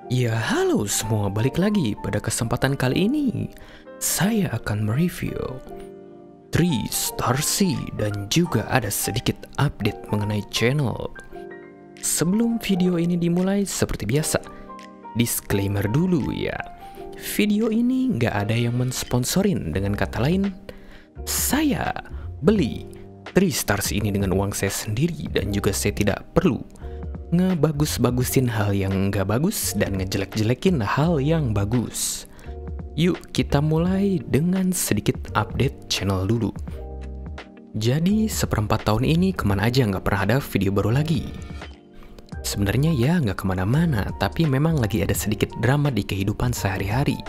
Ya halo semua, balik lagi pada kesempatan kali ini. Saya akan mereview 3 Star Sea dan juga ada sedikit update mengenai channel. Sebelum video ini dimulai, seperti biasa, disclaimer dulu ya. Video ini nggak ada yang mensponsorin, dengan kata lain, saya beli 3 Stars ini dengan uang saya sendiri dan juga saya tidak perlu ngebagus-bagusin hal yang nggak bagus dan ngejelek-jelekin hal yang bagus. Yuk kita mulai dengan sedikit update channel dulu. Jadi seperempat tahun ini kemana aja nggak pernah ada video baru lagi. Sebenarnya ya nggak kemana-mana, tapi memang lagi ada sedikit drama di kehidupan sehari-hari.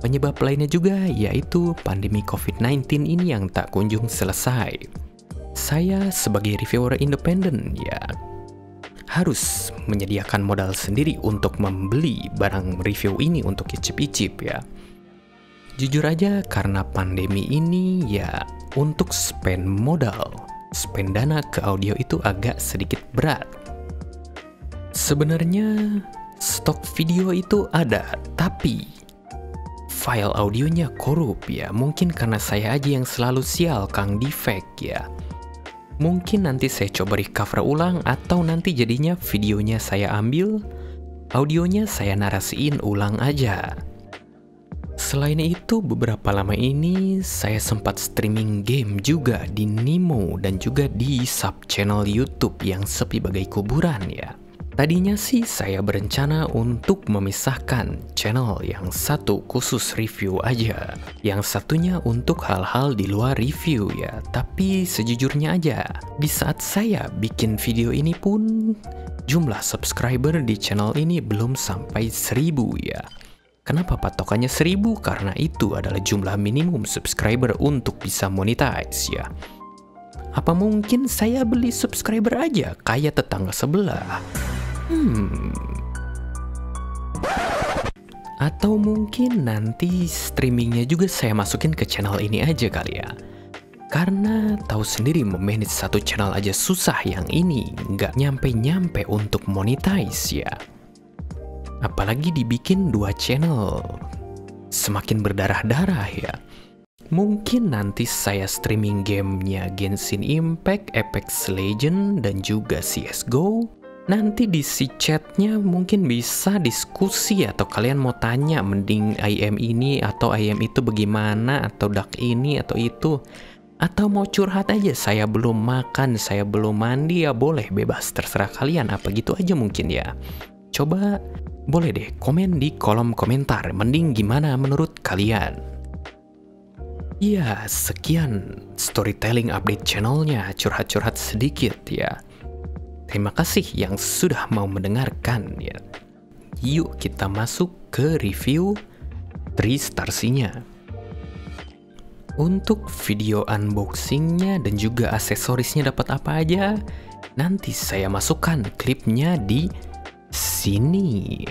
Penyebab lainnya juga yaitu pandemi COVID-19 ini yang tak kunjung selesai. Saya sebagai reviewer independen ya harus menyediakan modal sendiri untuk membeli barang review ini untuk icip-icip ya. Jujur aja karena pandemi ini ya untuk spend modal, spend dana ke audio itu agak sedikit berat. Sebenarnya stok video itu ada, tapi file audionya korup ya. Mungkin karena saya aja yang selalu sial kang defect ya. Mungkin nanti saya coba recover ulang atau nanti jadinya videonya saya ambil, audionya saya narasiin ulang aja. Selain itu beberapa lama ini saya sempat streaming game juga di Nimo dan juga di sub channel YouTube yang sepi bagai kuburan ya. Tadinya sih saya berencana untuk memisahkan channel, yang satu khusus review aja, yang satunya untuk hal-hal di luar review ya. Tapi sejujurnya aja, di saat saya bikin video ini pun jumlah subscriber di channel ini belum sampai 1000 ya. Kenapa patokannya 1000? Karena itu adalah jumlah minimum subscriber untuk bisa monetize ya. Apa mungkin saya beli subscriber aja kayak tetangga sebelah? Atau mungkin nanti streamingnya juga saya masukin ke channel ini aja kali ya. Karena tahu sendiri memanage satu channel aja susah, yang ini nggak nyampe-nyampe untuk monetize ya. Apalagi dibikin 2 channel, semakin berdarah-darah ya. Mungkin nanti saya streaming gamenya Genshin Impact, Apex Legends, dan juga CSGO. Nanti di si chatnya mungkin bisa diskusi atau kalian mau tanya mending IM ini atau IM itu bagaimana, atau duck ini atau itu, atau mau curhat aja saya belum makan, saya belum mandi ya, boleh bebas terserah kalian, apa gitu aja mungkin ya. Coba boleh deh komen di kolom komentar, mending gimana menurut kalian. Ya sekian storytelling update channelnya, curhat-curhat sedikit ya. Terima kasih yang sudah mau mendengarkan ya. Yuk kita masuk ke review 3 Stars-nya. Untuk video unboxingnya dan juga aksesorisnya dapat apa aja, nanti saya masukkan klipnya di sini.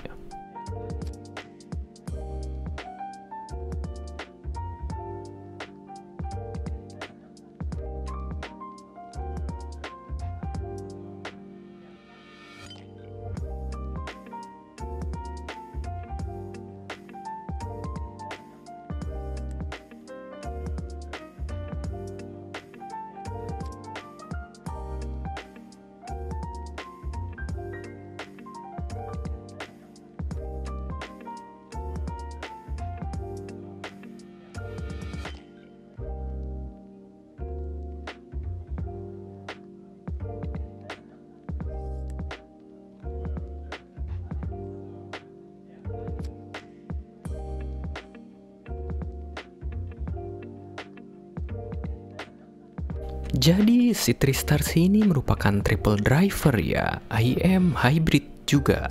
Jadi si 3 Stars ini merupakan triple driver ya, IM hybrid juga.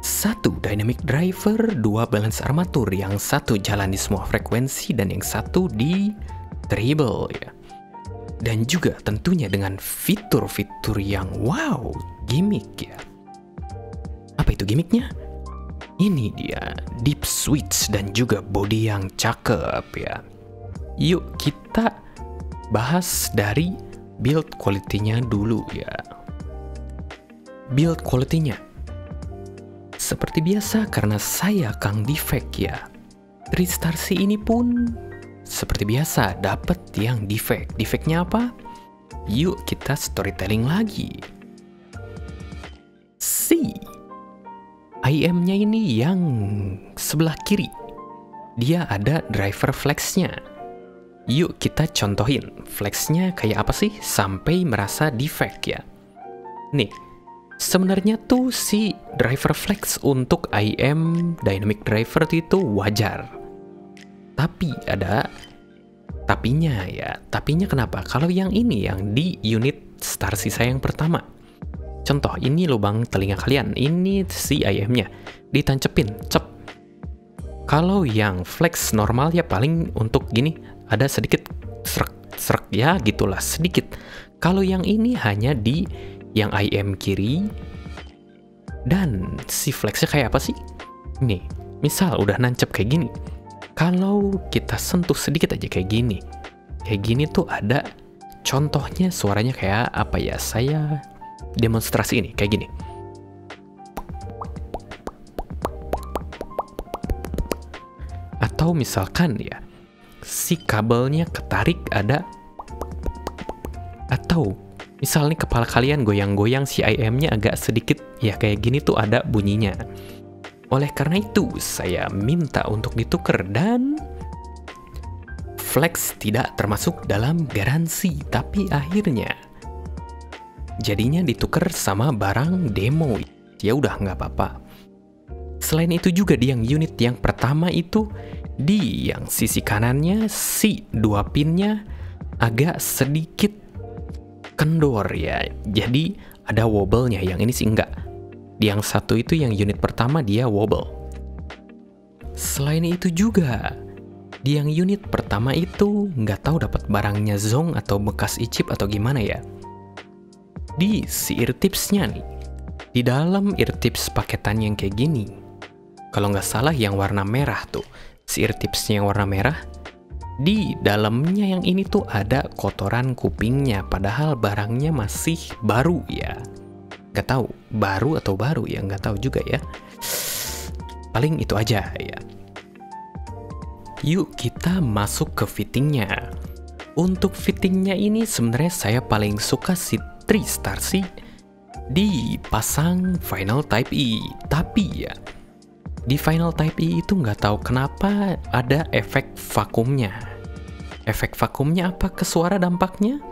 1 dynamic driver, 2 balance armatur, yang satu jalan di semua frekuensi dan yang satu di treble ya. Dan juga tentunya dengan fitur-fitur yang wow, gimmick ya. Apa itu gimmicknya? Ini dia, deep switch dan juga body yang cakep ya. Yuk kita bahas dari build quality-nya dulu ya. build quality-nya. Seperti biasa karena saya Kang Defect ya. 3 star C ini pun seperti biasa dapat yang defect. Defectnya apa? Yuk kita storytelling lagi. C. IM-nya ini yang sebelah kiri. Dia ada driver flex-nya. Yuk kita contohin. Flex-nya kayak apa sih sampai merasa defect ya. Nih. Sebenarnya tuh si driver flex untuk IM dynamic driver itu wajar. Tapi ada tapinya ya. Tapinya kenapa? Kalau yang ini yang di unit star sisa yang pertama. Contoh, ini lubang telinga kalian. Ini si IM-nya. Ditancepin, cep. Kalau yang flex normal ya paling untuk gini ada sedikit serak ya gitulah sedikit. Kalau yang ini hanya di yang IM kiri, dan si flexnya kayak apa sih? Nih, misal udah nancep kayak gini. Kalau kita sentuh sedikit aja kayak gini tuh ada contohnya suaranya kayak apa ya? Saya demonstrasi ini kayak gini. Atau misalkan ya, si kabelnya ketarik ada, atau misal nih kepala kalian goyang-goyang si IM-nya agak sedikit ya kayak gini tuh ada bunyinya. Oleh karena itu saya minta untuk ditukar dan flex tidak termasuk dalam garansi, tapi akhirnya jadinya ditukar sama barang demo. Ya udah nggak apa-apa. Selain itu juga di yang unit yang pertama itu di yang sisi kanannya si 2 pinnya agak sedikit kendor ya, jadi ada wobble-nya. Yang ini sih enggak. Di yang satu itu yang unit pertama dia wobble. Selain itu juga di yang unit pertama itu nggak tahu dapat barangnya zong atau bekas icip atau gimana ya. Di si eartips-nya nih, di dalam eartips paketan yang kayak gini, kalau nggak salah yang warna merah tuh, si eartips-nya yang warna merah, di dalamnya yang ini tuh ada kotoran kupingnya, padahal barangnya masih baru ya. Gak tahu baru atau baru ya, nggak tahu juga ya. Paling itu aja ya. Yuk kita masuk ke fittingnya. Untuk fittingnya ini sebenarnya saya paling suka si 3 star C dipasang final type E. Tapi ya di final type E itu nggak tahu kenapa ada efek vakumnya. Efek vakumnya apa ke suara dampaknya?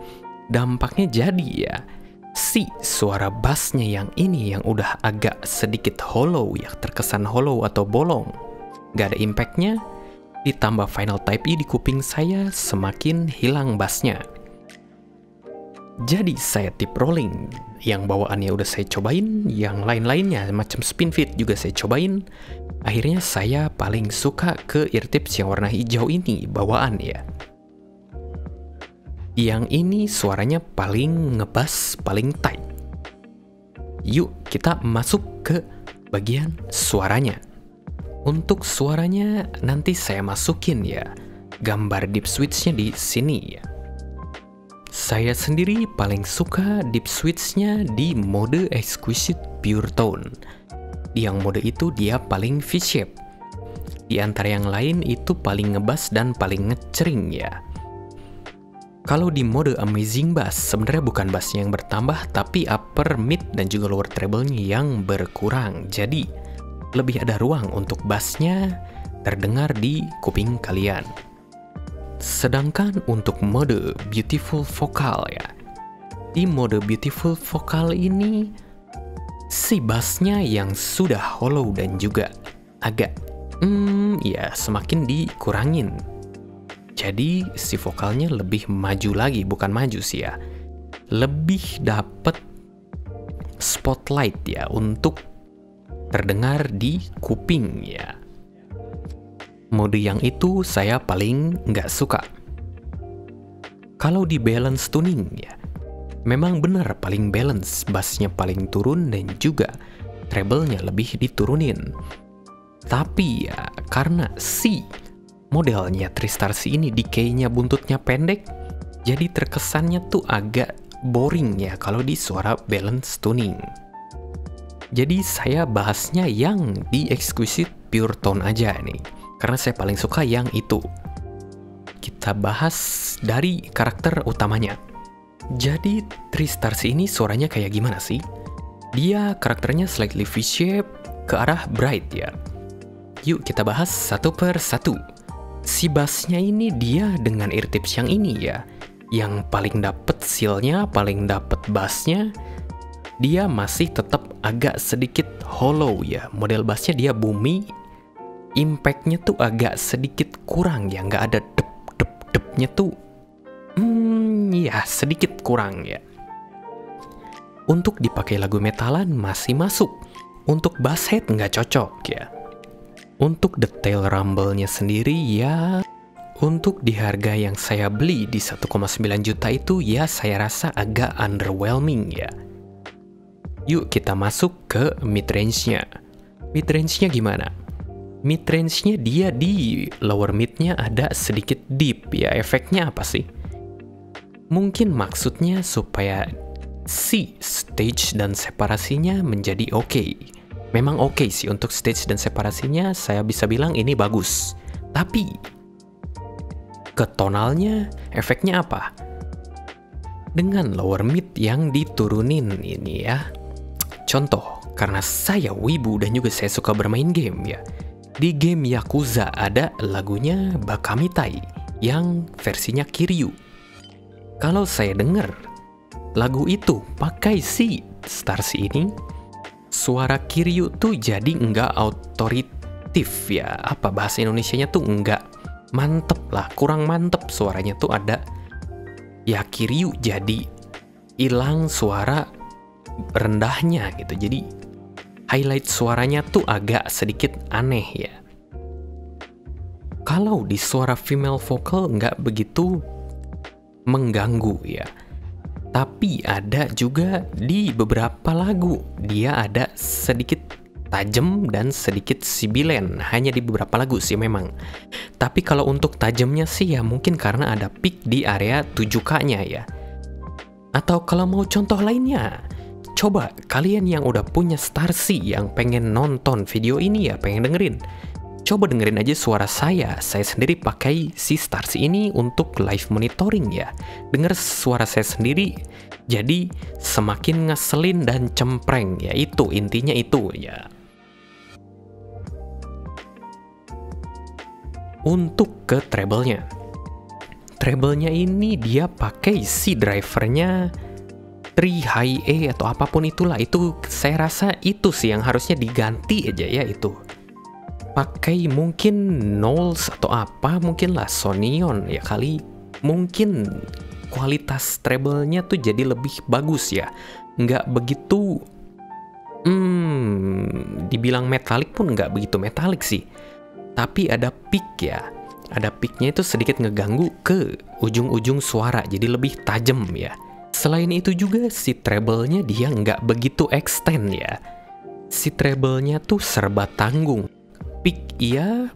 Dampaknya jadi ya, si suara bassnya yang ini yang udah agak sedikit hollow ya, terkesan hollow atau bolong. Nggak ada impactnya, ditambah final type E di kuping saya semakin hilang bassnya. Jadi saya tip rolling, yang bawaannya udah saya cobain, yang lain-lainnya macam spin fit juga saya cobain. Akhirnya saya paling suka ke eartips yang warna hijau ini, bawaan ya. Yang ini suaranya paling ngebass, paling tight. Yuk kita masuk ke bagian suaranya. Untuk suaranya nanti saya masukin ya gambar deep switch-nya di sini ya. Saya sendiri paling suka deep switch-nya di mode exquisite pure tone. Di yang mode itu dia paling V-shape. Di antara yang lain itu paling ngebass dan paling ngecering ya. Kalau di mode amazing bass sebenarnya bukan bassnya yang bertambah, tapi upper mid dan juga lower treble-nya yang berkurang. Jadi lebih ada ruang untuk bassnya terdengar di kuping kalian. Sedangkan untuk mode beautiful vocal ya, di mode beautiful vocal ini si bassnya yang sudah hollow dan juga agak ya semakin dikurangin. Jadi si vokalnya lebih maju lagi, bukan maju sih ya, lebih dapet spotlight ya untuk terdengar di kuping ya. Mode yang itu saya paling nggak suka. Kalau di balance tuning ya, memang benar paling balance, bassnya paling turun dan juga treble-nya lebih diturunin. Tapi ya karena si modelnya 3 star C ini decay-nya buntutnya pendek, jadi terkesannya tuh agak boring ya kalau di suara balance tuning. Jadi saya bahasnya yang di Exquisite Pure Tone aja nih, karena saya paling suka yang itu. Kita bahas dari karakter utamanya. Jadi 3 stars ini suaranya kayak gimana sih? Dia karakternya slightly V-shape ke arah bright ya. Yuk kita bahas satu per satu. Si bassnya ini dia dengan ear tips yang ini ya, yang paling dapet seal-nya, paling dapet bassnya, dia masih tetap agak sedikit hollow ya. Model bassnya dia boomy, impact-nya tuh agak sedikit kurang ya, nggak ada dep-dep-depnya tuh, ya sedikit kurang ya. Untuk dipakai lagu metalan masih masuk, untuk bass head nggak cocok ya. Untuk detail rumble-nya sendiri ya, untuk di harga yang saya beli di 1,9 juta itu ya saya rasa agak underwhelming ya. Yuk kita masuk ke mid-range-nya. Mid-range-nya gimana? Mid-range-nya dia di lower mid-nya ada sedikit deep ya. Efeknya apa sih? Mungkin maksudnya supaya si stage dan separasinya menjadi oke. Memang oke sih untuk stage dan separasinya, saya bisa bilang ini bagus. Tapi ke tonalnya efeknya apa? Dengan lower mid yang diturunin ini ya. Contoh, karena saya wibu dan juga saya suka bermain game ya. Di game Yakuza ada lagunya Bakamitai yang versinya Kiryu. Kalau saya dengar lagu itu pakai si Stars ini, suara Kiryu tuh jadi nggak autoritatif ya. Apa bahasa Indonesianya tuh nggak mantep lah, kurang mantep suaranya tuh ada. Ya Kiryu jadi hilang suara rendahnya gitu. Jadi highlight suaranya tuh agak sedikit aneh ya. Kalau di suara female vocal nggak begitu mengganggu ya. Tapi ada juga di beberapa lagu dia ada sedikit tajam dan sedikit sibilen. Hanya di beberapa lagu sih memang. Tapi kalau untuk tajamnya sih ya mungkin karena ada peak di area 7K-nya ya. Atau kalau mau contoh lainnya, coba kalian yang udah punya Starsea yang pengen nonton video ini ya, pengen dengerin, coba dengerin aja suara saya sendiri pakai si Starsea ini untuk live monitoring ya. Denger suara saya sendiri jadi semakin ngeselin dan cempreng ya, itu intinya itu ya. Untuk ke treble-nya, treble-nya ini dia pakai si drivernya 3 high A atau apapun itulah. Itu saya rasa itu sih yang harusnya diganti aja ya. Itu pakai mungkin Knowles atau apa, mungkin lah Sonion ya kali. Mungkin kualitas treble-nya tuh jadi lebih bagus ya, nggak begitu dibilang metalik pun nggak begitu metalik sih. Tapi ada peak ya, ada peaknya itu sedikit ngeganggu ke ujung-ujung suara, jadi lebih tajam ya. Selain itu juga si treble-nya dia nggak begitu extend ya. Si treble-nya tuh serba tanggung. Peak iya,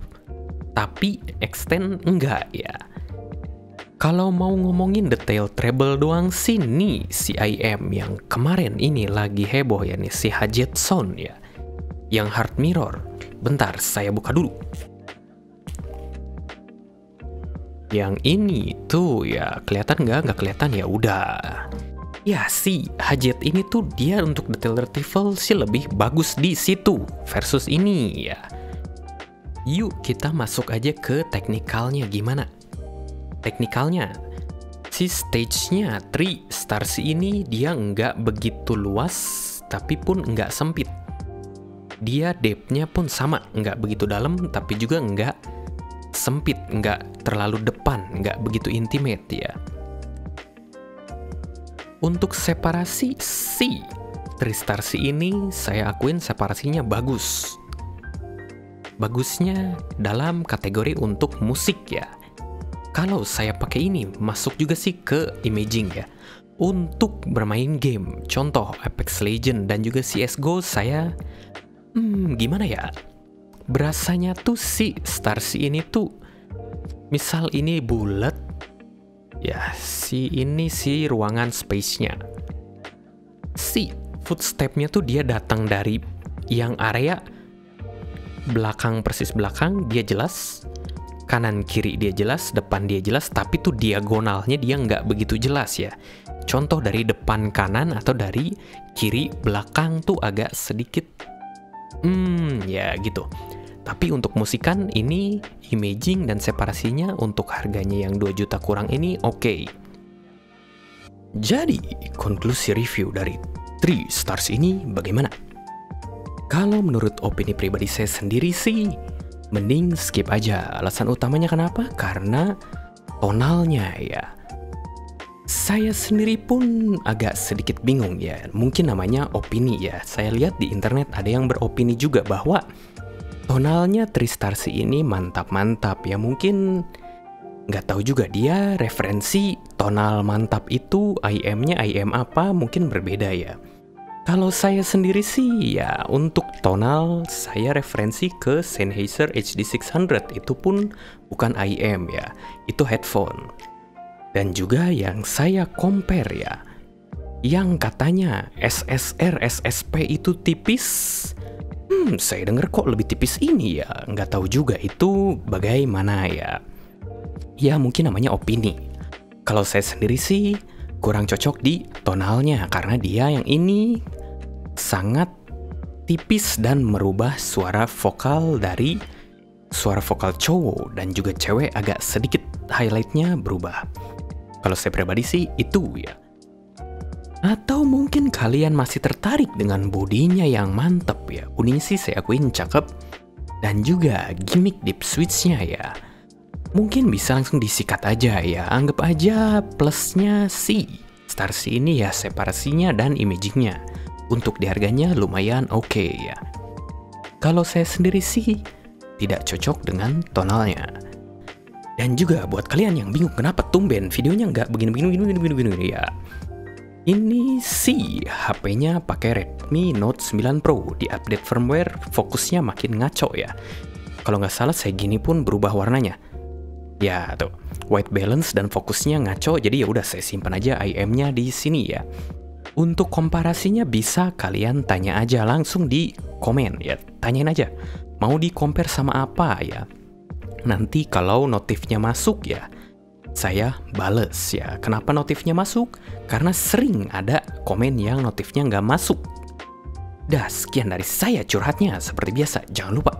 tapi extend enggak ya. Kalau mau ngomongin detail treble doang sih nih si IM yang kemarin ini lagi heboh ya nih, si Hajetson ya, yang Heart Mirror. Bentar, saya buka dulu. Yang ini tuh ya kelihatan nggak kelihatan ya udah. Ya si Hajet ini tuh dia untuk detail retrieval sih lebih bagus di situ versus ini ya. Yuk kita masuk aja ke teknikalnya gimana. Teknikalnya, si stage-nya 3 Stars ini dia nggak begitu luas tapi pun nggak sempit. Dia depth-nya pun sama, nggak begitu dalam tapi juga nggak sempit, nggak terlalu depan, nggak begitu intimate ya. Untuk separasi si 3 Stars ini saya akuin separasinya bagus. Bagusnya dalam kategori untuk musik ya. Kalau saya pakai ini masuk juga sih ke imaging ya. Untuk bermain game, contoh Apex Legends dan juga CSGO saya gimana ya? Berasanya tuh si Starsea ini tuh misal ini bulat ya, si ini si ruangan space-nya. Si footstepnya tuh dia datang dari yang area belakang, persis belakang dia jelas, kanan kiri dia jelas, depan dia jelas, tapi tuh diagonalnya dia nggak begitu jelas ya. Contoh dari depan kanan atau dari kiri belakang tuh agak sedikit ya gitu. Tapi untuk musikan ini imaging dan separasinya untuk harganya yang 2 juta kurang ini oke. Jadi konklusi review dari 3 stars ini bagaimana? Kalau menurut opini pribadi saya sendiri sih mending skip aja. Alasan utamanya kenapa? Karena tonalnya ya. Saya sendiri pun agak sedikit bingung ya. Mungkin namanya opini ya. Saya lihat di internet ada yang beropini juga bahwa tonalnya 3 stars ini mantap-mantap ya. Mungkin nggak tahu juga dia referensi tonal mantap itu IM-nya IM apa mungkin berbeda ya. Kalau saya sendiri sih ya untuk tonal saya referensi ke Sennheiser HD600, itu pun bukan IM ya, itu headphone. Dan juga yang saya compare ya, yang katanya SSR SSP itu tipis, saya dengar kok lebih tipis ini ya, nggak tahu juga itu bagaimana ya. Ya mungkin namanya opini. Kalau saya sendiri sih kurang cocok di tonalnya karena dia yang ini sangat tipis dan merubah suara vokal dari suara vokal cowok dan juga cewek agak sedikit highlightnya berubah. Kalau saya pribadi sih itu ya. Atau mungkin kalian masih tertarik dengan bodinya yang mantep ya. Kuning sih saya akuin cakep. Dan juga gimmick deep switch-nya ya. Mungkin bisa langsung disikat aja ya. Anggap aja plusnya C. Star C ini ya separasinya dan imagingnya. Untuk di harganya lumayan oke ya. Kalau saya sendiri sih tidak cocok dengan tonalnya. Dan juga buat kalian yang bingung kenapa tumben videonya nggak begini ya. Ini sih HP-nya pakai Redmi Note 9 Pro. Di update firmware fokusnya makin ngaco ya. Kalau nggak salah saya gini pun berubah warnanya. Ya tuh, white balance dan fokusnya ngaco. Jadi ya udah saya simpan aja IM-nya di sini ya. Untuk komparasinya bisa kalian tanya aja langsung di komen ya. Tanyain aja, mau di compare sama apa ya. Nanti kalau notifnya masuk ya, saya bales ya. Kenapa notifnya masuk? Karena sering ada komen yang notifnya nggak masuk. Dah sekian dari saya curhatnya. Seperti biasa, jangan lupa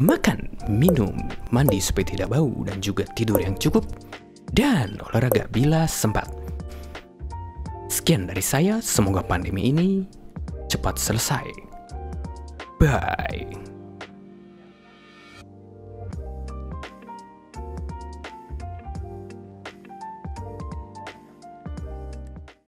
makan, minum, mandi supaya tidak bau, dan juga tidur yang cukup, dan olahraga bila sempat. Sekian dari saya, semoga pandemi ini cepat selesai. Bye.